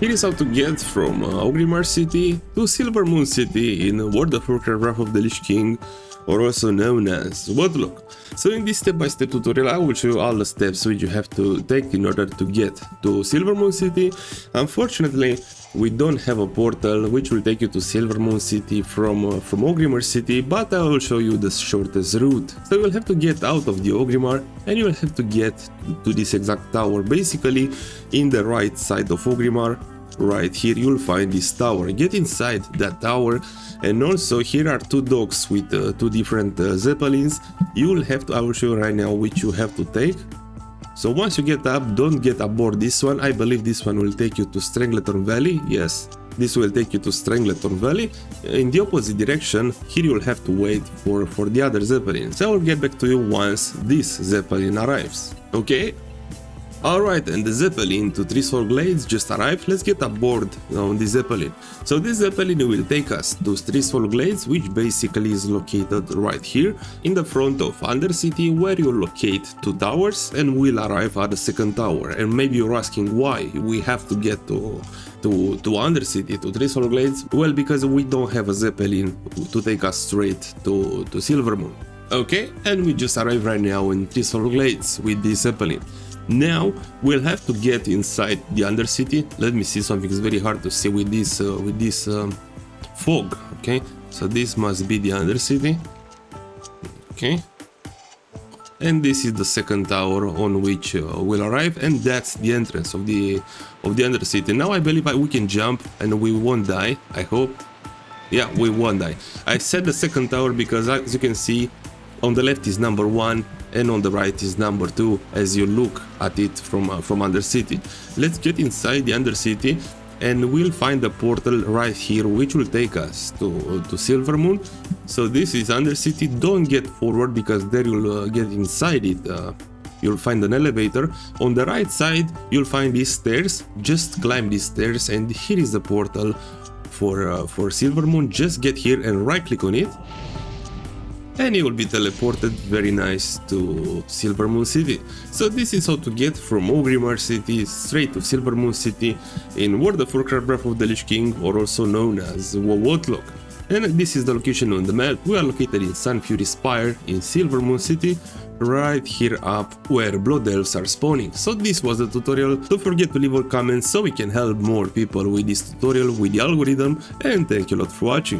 Here is how to get from Orgrimmar city to Silvermoon city in World of Warcraft Wrath of the Lich King, or also known as WoTLK. So in this step-by-step tutorial I will show you all the steps which you have to take in order to get to Silvermoon city. Unfortunately, we don't have a portal which will take you to Silvermoon city from Orgrimmar city, but I will show you the shortest route. So you will have to get out of the Orgrimmar and you will have to get to this exact tower. Basically, in the right side of Orgrimmar, right here you'll find this tower. Get inside that tower, and also here are two docks with two different zeppelins. You will have to, I will show you right now which you have to take. So once you get up, don't get aboard this one. I believe this one will take you to Strangleton Valley. Yes, this will take you to Strangleton Valley. In the opposite direction, here you will have to wait for the other zeppelin. So I will get back to you once this zeppelin arrives. Okay? Alright, and the zeppelin to Threesfold Glades just arrived. Let's get aboard on the zeppelin. So this zeppelin will take us to Threesfold Glades, which basically is located right here in the front of Undercity, where you locate two towers and we'll arrive at the second tower. And maybe you're asking why we have to get to Undercity, to Threesfold Glades. Well, because we don't have a zeppelin to take us straight to Silvermoon. Okay, and we just arrived right now in Threesfold Glades with this zeppelin. Now we'll have to get inside the Undercity. Let me see something. It's very hard to see with this fog. Okay, so this must be the Undercity. Okay, and this is the second tower on which we'll arrive, and that's the entrance of the Undercity. Now I believe we can jump and we won't die. I hope. Yeah, we won't die. I said the second tower because, as you can see, on the left is number 1 and on the right is number 2 as you look at it from Undercity. Let's get inside the Undercity and we'll find a portal right here which will take us to Silvermoon. So this is Undercity. Don't get forward because there you'll get inside it. You'll find an elevator. On the right side you'll find these stairs. Just climb these stairs and here is the portal for Silvermoon. Just get here and right click on it, and you will be teleported, very nice, to Silvermoon city. So this is how to get from Orgrimmar city straight to Silvermoon city in World of Warcraft Wrath of the Lich King, or also known as WoW WoTLK. And this is the location on the map. We are located in Sunfury Spire in Silvermoon city, right here up where Blood Elves are spawning. So this was the tutorial. Don't forget to leave a comment so we can help more people with this tutorial, with the algorithm, and thank you a lot for watching.